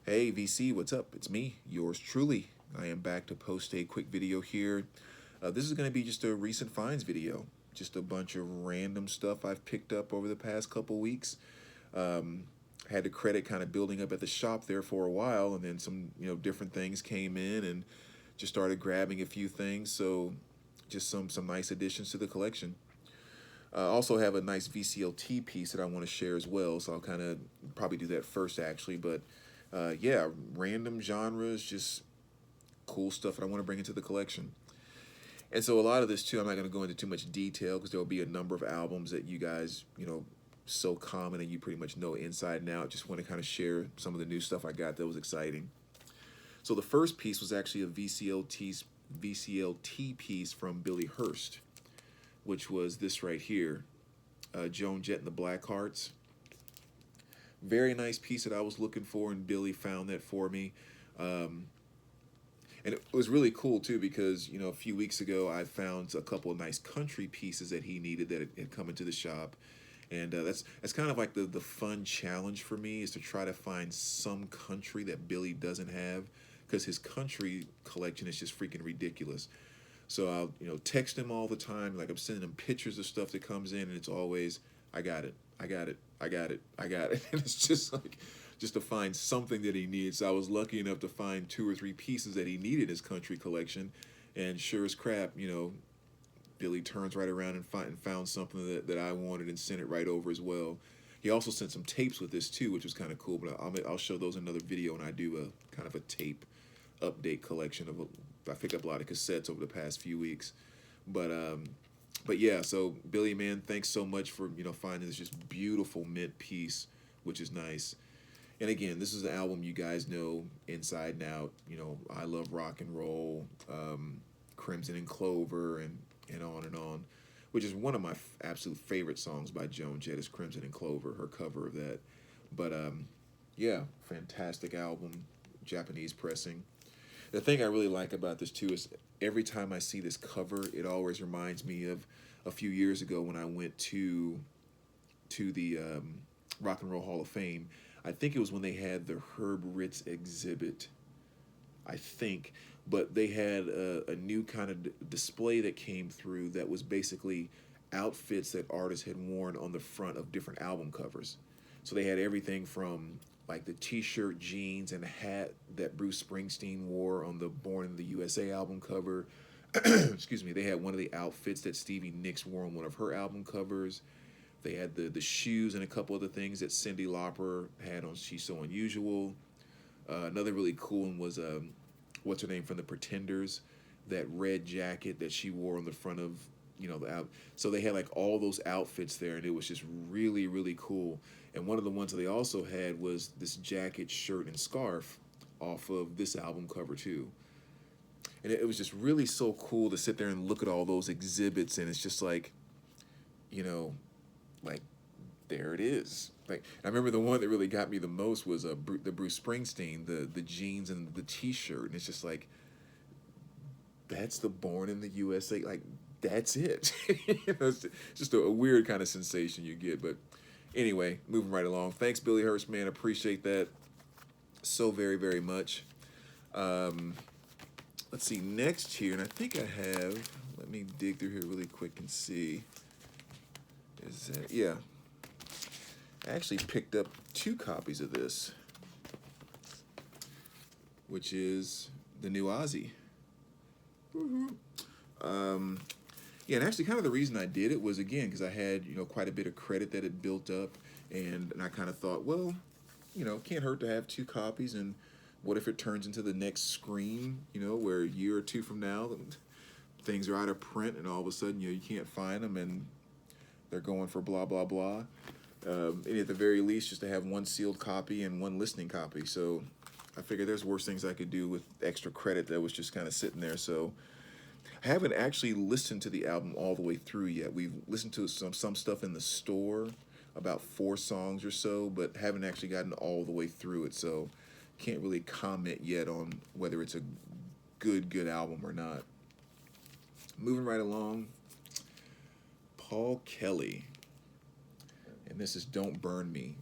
Hey VC, what's up? It's me, yours truly. I am back to post a quick video here. This is going to be just a recent finds video, just a bunch of random stuff I've picked up over the past couple weeks. Um, had the credit kind of building up at the shop there for a while, and then some different things came in, and just started grabbing a few things. So just some nice additions to the collection. Also have a nice VCLT piece that I want to share as well, so I'll kind of probably do that first actually. But yeah, random genres, just cool stuff that I want to bring into the collection. And so a lot of this too, I'm not going to go into too much detail because there will be a number of albums that you guys, so common and you pretty much know inside and out. Just want to kind of share some of the new stuff I got that was exciting. So the first piece was actually a VCLT piece from Billy Hurst, which was this right here, Joan Jett and the Blackhearts. Very nice piece that I was looking for, and Billy found that for me. And it was really cool too because a few weeks ago I found a couple of nice country pieces that he needed that had come into the shop, and that's kind of like the fun challenge for me, is to try to find some country that Billy doesn't have, because his country collection is just freaking ridiculous. So I'll text him all the time, like I'm sending him pictures of stuff that comes in, and it's always, I got it, I got it, I got it, I got it. And it's just like, just to find something that he needs. So I was lucky enough to find 2 or 3 pieces that he needed in his country collection, and sure as crap, Billy turns right around and found something that I wanted and sent it right over as well. He also sent some tapes with this too, which was kind of cool. But I'll show those in another video when I do a kind of a tape update collection of. I picked up a lot of cassettes over the past few weeks, but yeah. So Billy, man, thanks so much for finding this just beautiful mint piece, which is nice. And again, this is an album you guys know inside and out. I love rock and roll, Crimson and Clover, and on, which is one of my absolute favorite songs by Joan Jett, is Crimson and Clover, her cover of that. But yeah, fantastic album, Japanese pressing. The thing I really like about this too is every time I see this cover, it always reminds me of a few years ago when I went to the Rock and Roll Hall of Fame. I think it was when they had the Herb Ritz exhibit, I think, but they had a new kind of display that came through that was basically outfits that artists had worn on the front of different album covers. So they had everything from like the t-shirt, jeans, and hat that Bruce Springsteen wore on the Born in the USA album cover. Excuse me. They had one of the outfits that Stevie Nicks wore on one of her album covers. They had the shoes and a couple other things that Cyndi Lauper had on She's So Unusual. Another really cool one was what's her name from the Pretenders, that red jacket that she wore on the front of the out. So they had like all those outfits there, and it was just really, really cool. And one of the ones that they also had was this jacket, shirt, and scarf off of this album cover too. And it was just really so cool to sit there and look at all those exhibits, and it's just like, like, there it is. Like, I remember the one that really got me the most was the Bruce Springsteen, the jeans and the T-shirt, and it's just like, that's the Born in the USA. Like, that's it. It's just a weird kind of sensation you get. But anyway, moving right along. Thanks, Billy Hurst, man. Appreciate that so very, very much. Let's see, next here, and I think I have, let me dig through here really quick and see. Is that, yeah. I actually picked up 2 copies of this, which is the new Ozzy. Yeah, and actually kind of the reason I did it was, again, because I had, quite a bit of credit that had built up, and I kind of thought, well, can't hurt to have 2 copies, and what if it turns into the next Scream, where a year or 2 from now, things are out of print, and all of a sudden, you can't find them, and they're going for blah, blah, blah. And at the very least, just to have 1 sealed copy and 1 listening copy. So I figured there's worse things I could do with extra credit that was just kind of sitting there. So I haven't actually listened to the album all the way through yet. We've listened to some stuff in the store, about 4 songs or so, but haven't actually gotten all the way through it. So can't really comment yet on whether it's a good album or not. Moving right along, Paul Kelly, and this is Don't Burn Me.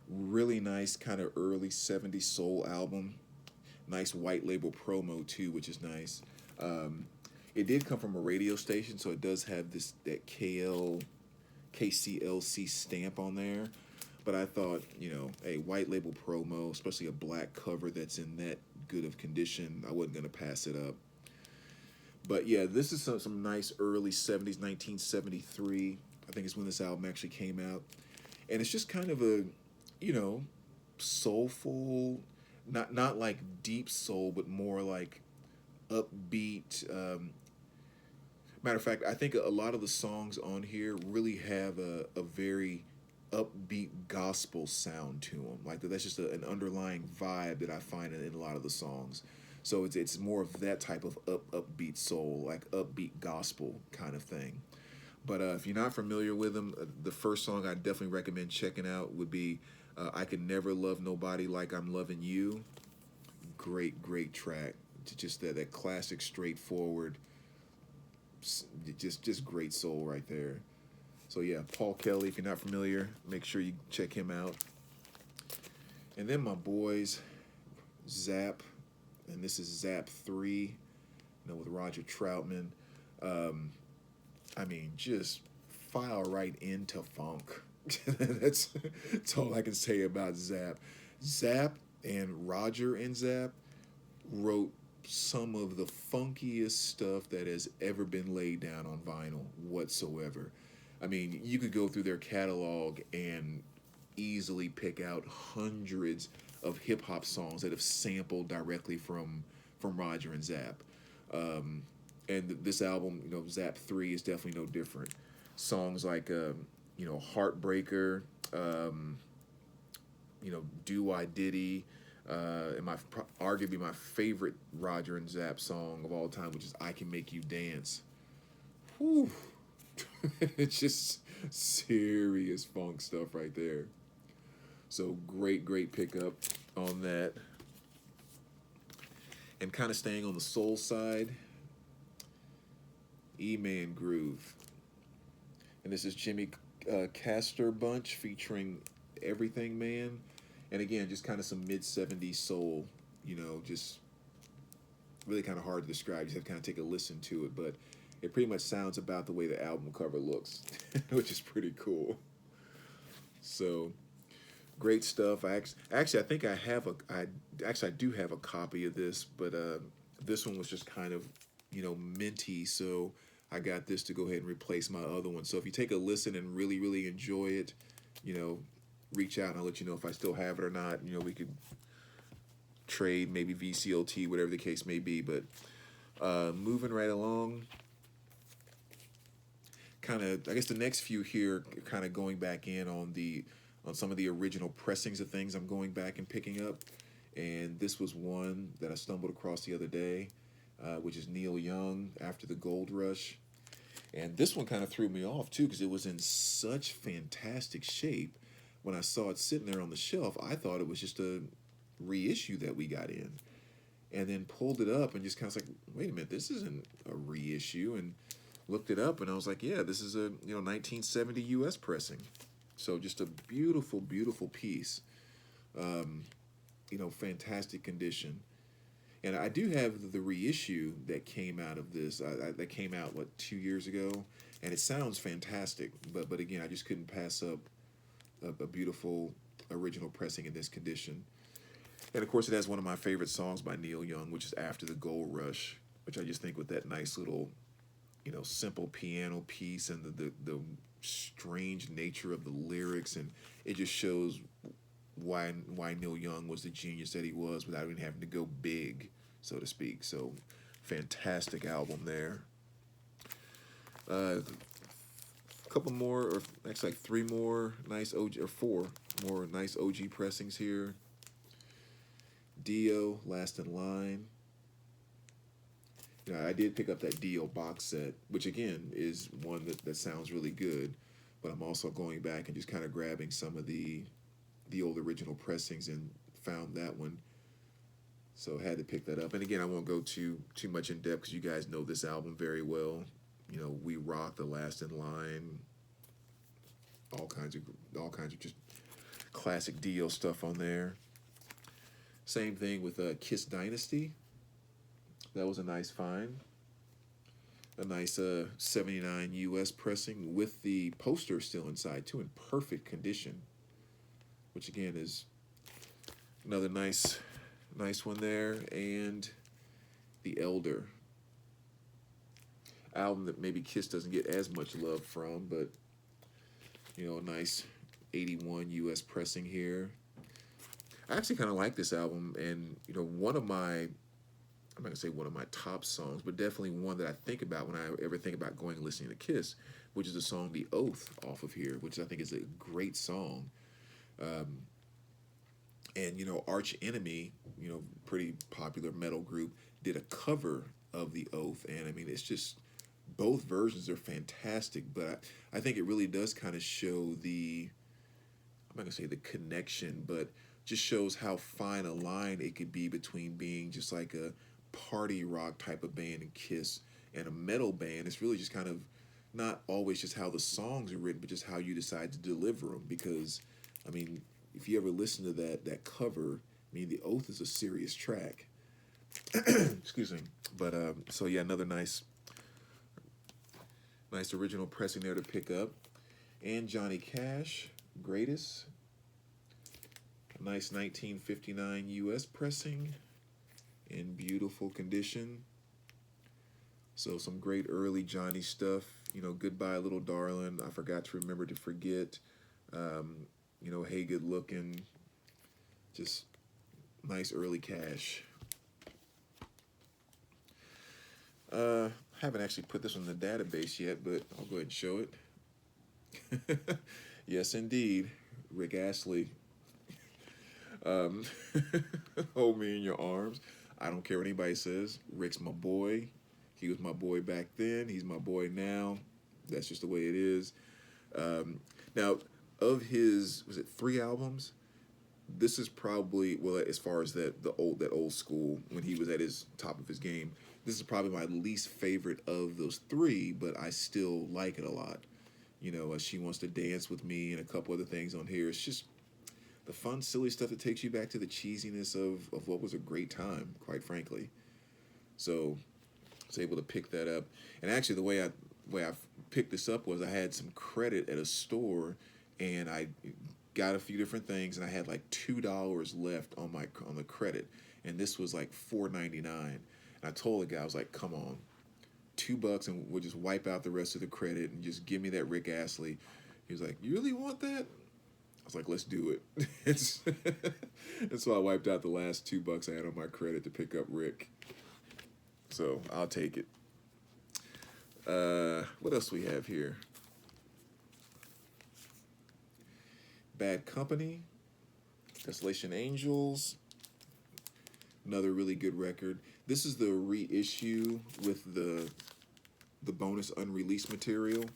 Really nice kind of early 70s soul album. Nice white label promo too, which is nice. Um, it did come from a radio station, so it does have this that KCLC stamp on there. But I thought, a white label promo, especially a black cover that's in that good of condition, I wasn't gonna pass it up. But yeah, this is some nice early 70s, 1973. I think is when this album actually came out. And it's just kind of a, you know, soulful, not like deep soul, but more like upbeat. Matter of fact, I think a lot of the songs on here really have a very upbeat gospel sound to them. Like that's just an underlying vibe that I find in a lot of the songs. So it's more of that type of upbeat soul, like upbeat gospel kind of thing. But if you're not familiar with them, the first song I definitely recommend checking out would be "I Could Never Love Nobody Like I'm Loving You." Great track. Just that classic, straightforward, just great soul right there. So yeah, Paul Kelly. If you're not familiar, make sure you check him out. And then my boys, Zap, and this is Zap 3, with Roger Troutman. Um, I mean, just file right into funk. That's all I can say about Zap. Zap and Roger and Zap wrote some of the funkiest stuff that has ever been laid down on vinyl whatsoever. I mean, you could go through their catalog and easily pick out hundreds of hip hop songs that have sampled directly from Roger and Zap. Um, and this album, Zap 3 is definitely no different. Songs like, Heartbreaker, um, Do I Diddy, and arguably my favorite Roger and Zap song of all time, which is I Can Make You Dance. Whew. It's just serious funk stuff right there. So great pickup on that. And kind of staying on the soul side, E-Man Groove. And this is Jimmy Castor Bunch featuring Everything Man. And again, just kind of some mid-70s soul, just really kind of hard to describe. You just have to kind of take a listen to it. But it pretty much sounds about the way the album cover looks, which is pretty cool. So great stuff. I think I do have a copy of this, but this one was just kind of, minty. So I got this to go ahead and replace my other one. So if you take a listen and really enjoy it, reach out and I'll let you know if I still have it or not. We could trade, maybe VCOT, whatever the case may be. But moving right along, kind of, I guess the next few here, kind of going back in on some of the original pressings of things I'm going back and picking up. And this was one that I stumbled across the other day, which is Neil Young, After the Gold Rush. And this one kind of threw me off too, because it was in such fantastic shape. When I saw it sitting there on the shelf, I thought it was just a reissue that we got in. And then pulled it up and just kind of like, wait a minute, this isn't a reissue. And looked it up and I was like, yeah, this is a 1970 US pressing. So just a beautiful piece. Fantastic condition. And I do have the reissue that came out of this. That came out 2 years ago, and it sounds fantastic. But again, I just couldn't pass up a beautiful original pressing in this condition. And of course, it has one of my favorite songs by Neil Young, which is After the Gold Rush, which I just think with that nice little, simple piano piece and the strange nature of the lyrics, and it just shows why Neil Young was the genius that he was without even having to go big, so to speak. So fantastic album there. A couple more, or actually like three more nice OG, or four more nice OG pressings here. Dio, Last in Line. I did pick up that Dio box set, which again is one that sounds really good, but I'm also going back and just kind of grabbing some of the old original pressings and found that one. So had to pick that up. And again, I won't go too much in depth because you guys know this album very well. We Rock, The Last in Line, all kinds of just classic Dio stuff on there. Same thing with Kiss Dynasty. That was a nice find. A nice 79 US pressing with the poster still inside too, in perfect condition, which again is another nice one there. And The Elder, album that maybe Kiss doesn't get as much love from, but a nice 81 US pressing here. I actually kind of like this album, and one of my, I'm not gonna say one of my top songs, but definitely one that I think about when I ever think about going and listening to Kiss, which is the song "The Oath" off of here, which I think is a great song. And Arch Enemy, pretty popular metal group, did a cover of "The Oath," and I mean it's just both versions are fantastic, but I think it really does kind of show the, I'm not gonna say the connection, but just shows how fine a line it could be between being just like a party rock type of band and Kiss and a metal band. It's really just kind of not always just how the songs are written, but just how you decide to deliver them. Because, I mean, if you ever listen to that cover, I mean, "The Oath" is a serious track. Excuse me. But so yeah, another nice original pressing there to pick up. And Johnny Cash, "Greatest." A nice 1959 US pressing in beautiful condition. So some great early Johnny stuff. "Goodbye Little Darling," "I Forgot to Remember to Forget," "Hey Good Looking." Just nice early Cash. Haven't actually put this on the database yet, but I'll go ahead and show it. Yes, indeed. Rick Astley. "Hold Me in Your Arms." I don't care what anybody says. Rick's my boy. He was my boy back then. He's my boy now. That's just the way it is. Now, of his, was it 3 albums? This is probably, well, as far as that old school, when he was at his top of his game, this is probably my least favorite of those 3, but I still like it a lot. "She Wants to Dance with Me" and a couple other things on here. It's just the fun, silly stuff that takes you back to the cheesiness of what was a great time, quite frankly. So I was able to pick that up. And actually, the way I picked this up was I had some credit at a store, and I got a few different things, and I had like $2 left on the credit, and this was like $4.99. And I told the guy, I was like, "Come on, $2, and we'll just wipe out the rest of the credit and just give me that Rick Astley." He was like, "You really want that?" I was like, "Let's do it." And so I wiped out the last $2 I had on my credit to pick up Rick. So I'll take it. What else do we have here? "Bad Company," "Desolation Angels." Another really good record. This is the reissue with the bonus unreleased material.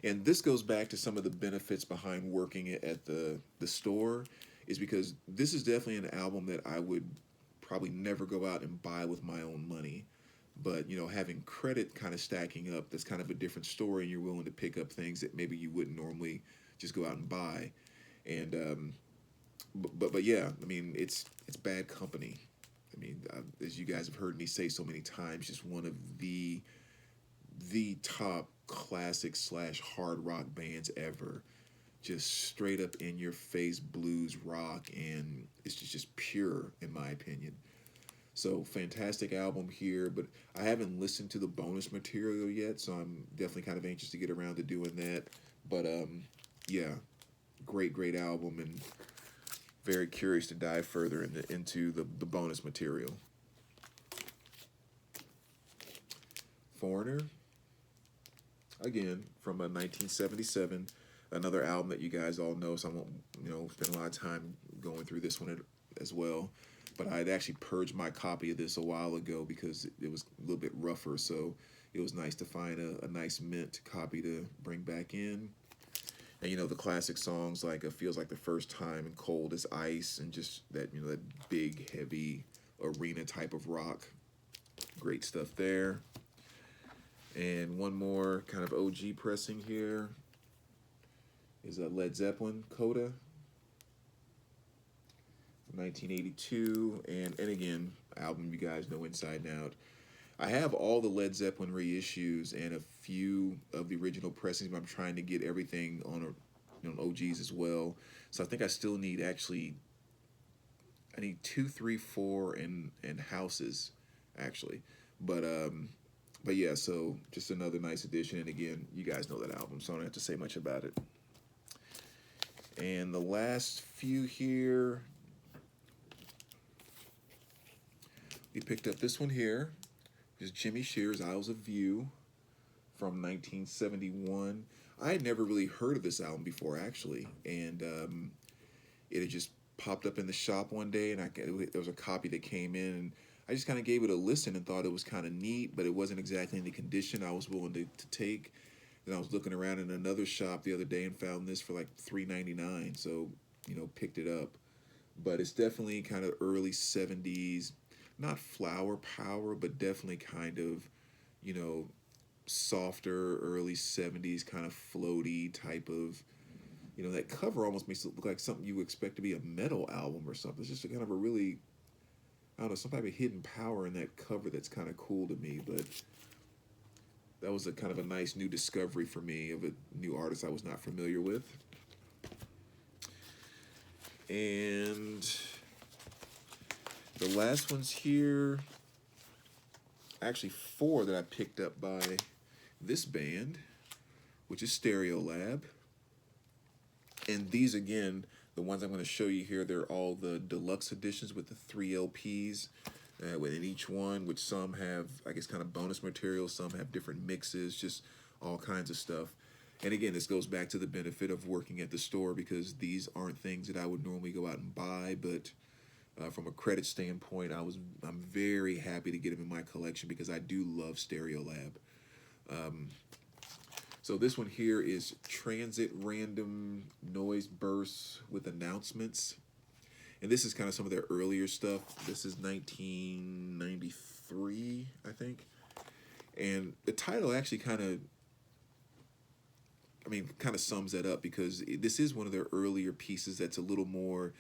And this goes back to some of the benefits behind working at the store, is because this is definitely an album that I would probably never go out and buy with my own money. But, having credit kind of stacking up, that's kind of a different story, and you're willing to pick up things that maybe you wouldn't normally just go out and buy. And, but yeah, I mean, it's Bad Company. I mean, as you guys have heard me say so many times, just one of the top classic / hard rock bands ever. Just straight up in your face blues rock, and it's just pure in my opinion. So fantastic album here, but I haven't listened to the bonus material yet, so I'm definitely kind of anxious to get around to doing that. But yeah, great album, and very curious to dive further into the bonus material. Foreigner, again, from 1977, another album that you guys all know, so I won't spend a lot of time going through this one as well. But I had actually purged my copy of this a while ago because it was a little bit rougher, so it was nice to find a nice mint copy to bring back in. And the classic songs like "It Feels Like the First Time" and "Cold as Ice," and just that that big, heavy arena type of rock. Great stuff there. And one more kind of OG pressing here is a Led Zeppelin, "Coda." 1982, and again, album you guys know inside and out. I have all the Led Zeppelin reissues and a few of the original pressings, but I'm trying to get everything on OGs as well. So I think I still need actually I need two, three, four, and houses actually, but yeah. So just another nice addition, and again, you guys know that album, so I don't have to say much about it. And the last few here, we picked up this one here. Is Jimmy Shear's Isles of View from 1971. I had never really heard of this album before, actually, and it had just popped up in the shop one day, and there was a copy that came in, and I just kind of gave it a listen and thought it was kind of neat, but it wasn't exactly in the condition I was willing to take. Then I was looking around in another shop the other day and found this for like $3.99, so picked it up. But it's definitely kind of early '70s, not flower power, but definitely kind of you know softer early '70s kind of floaty type of. That cover almost makes it look like something you would expect to be a metal album or something. It's just a kind of a really, I don't know, some type of hidden power in that cover that's kind of cool to me. But that was a kind of a nice new discovery for me of a new artist I was not familiar with. And the last ones here, actually four that I picked up by this band, which is Stereolab. And these, again, the ones I'm going to show you here, they're all the deluxe editions with the 3 LPs within each one, which some have, I guess, kind of bonus material, some have different mixes, just all kinds of stuff. And again, this goes back to the benefit of working at the store, because these aren't things that I would normally go out and buy, but from a credit standpoint, I'm very happy to get them in my collection because I do love Stereolab. So this one here is Transit Random Noise Bursts with Announcements. And this is kind of some of their earlier stuff. This is 1993, I think. And the title actually kind of sums that up, because this is one of their earlier pieces that's a little more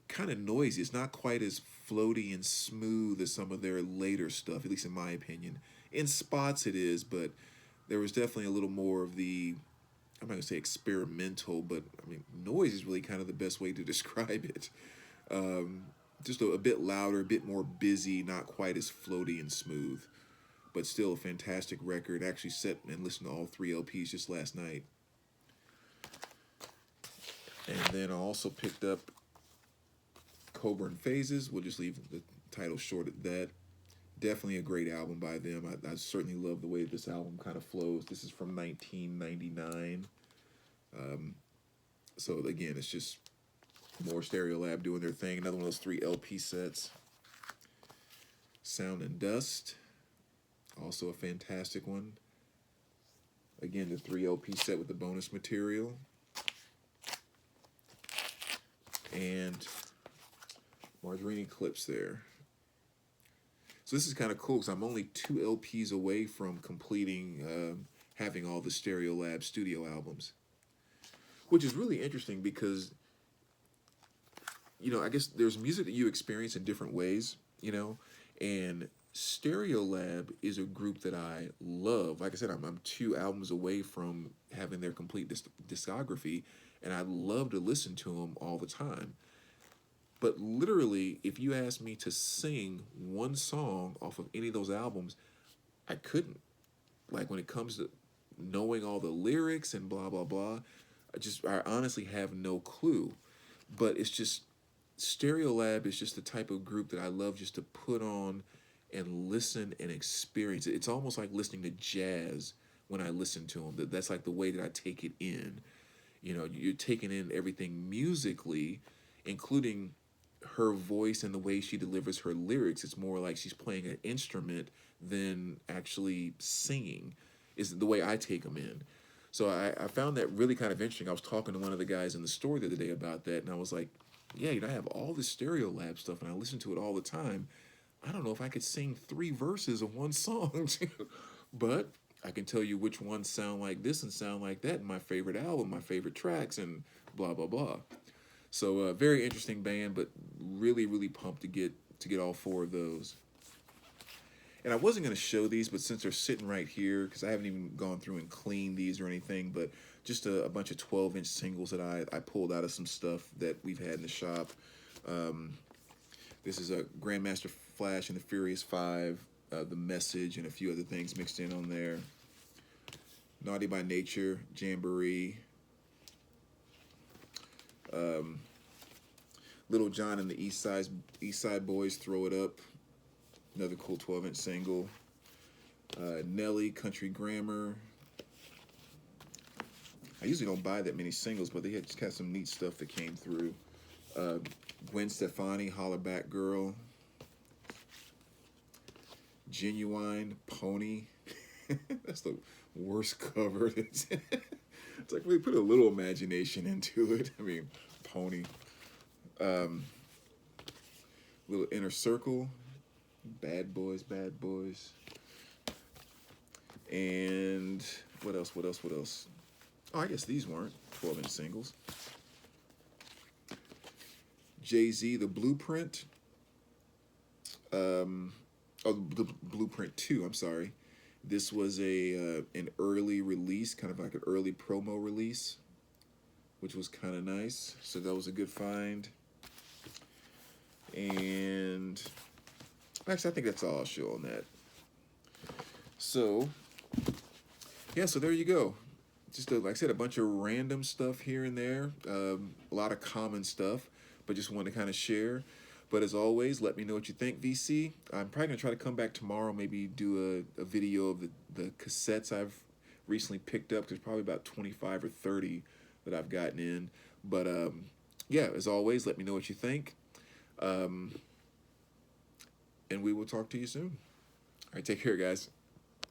kind of noisy. It's not quite as floaty and smooth as some of their later stuff, at least in my opinion. In spots it is, but there was definitely a little more of the, I'm not going to say experimental, but noise is really kind of the best way to describe it. Just a bit louder, a bit more busy, not quite as floaty and smooth, but still a fantastic record. I actually sat and listened to all 3 LPs just last night. And then I also picked up Coburn Phases. We'll just leave the title short at that. Definitely a great album by them. I certainly love the way this album kind of flows. This is from 1999. So again, it's just more Stereolab doing their thing. Another one of those 3 LP sets. Sound and Dust, also a fantastic one. Again, the 3 LP set with the bonus material. And Margarine Eclipse there. So this is kind of cool because I'm only 2 LPs away from completing having all the Stereolab studio albums, which is really interesting because, I guess there's music that you experience in different ways, and Stereolab is a group that I love. Like I said, I'm 2 albums away from having their complete discography, and I love to listen to them all the time. But literally, if you asked me to sing one song off of any of those albums, I couldn't. Like, when it comes to knowing all the lyrics and blah, blah, blah, I honestly have no clue. But it's just, Stereolab is just the type of group that I love just to put on and listen and experience it. It's almost like listening to jazz when I listen to them. That's like the way that I take it in. You're taking in everything musically, including her voice and the way she delivers her lyrics. It's more like she's playing an instrument than actually singing, is the way I take them in. So I found that really kind of interesting. I was talking to one of the guys in the store the other day about that, and I was like, yeah, I have all this Stereolab stuff, and I listen to it all the time. I don't know if I could sing 3 verses of one song, but I can tell you which ones sound like this and sound like that in my favorite album, my favorite tracks, and blah, blah, blah. So very interesting band, but really really pumped to get all four of those. And I wasn't going to show these, but since they're sitting right here, because I haven't even gone through and cleaned these or anything, but just a bunch of 12-inch singles that I pulled out of some stuff that we've had in the shop. Um, this is a Grandmaster Flash and the Furious Five, The Message, and a few other things mixed in on there. Naughty by Nature, Jamboree. Little John and the East Side Boys, Throw It Up. Another cool 12-inch single. Nelly, Country Grammar. I usually don't buy that many singles, but they had just got some neat stuff that came through. Gwen Stefani, Holler Back Girl. Genuine, Pony. That's the worst cover. It's like we put a little imagination into it. I mean, Pony. Little Inner Circle. Bad Boys, Bad Boys. And what else? Oh, I guess these weren't 12-inch singles. Jay-Z, The Blueprint. The Blueprint 2, I'm sorry. This was an early release, kind of like an early promo release, which was kind of nice. So that was a good find. And actually, I think that's all I'll show on that. So, yeah, so there you go. Just, like I said, a bunch of random stuff here and there. A lot of common stuff, but just wanted to kind of share. But as always, let me know what you think, VC. I'm probably going to try to come back tomorrow, maybe do a video of the cassettes I've recently picked up. There's probably about 25 or 30 that I've gotten in. But, yeah, as always, let me know what you think. And we will talk to you soon. All right, take care, guys.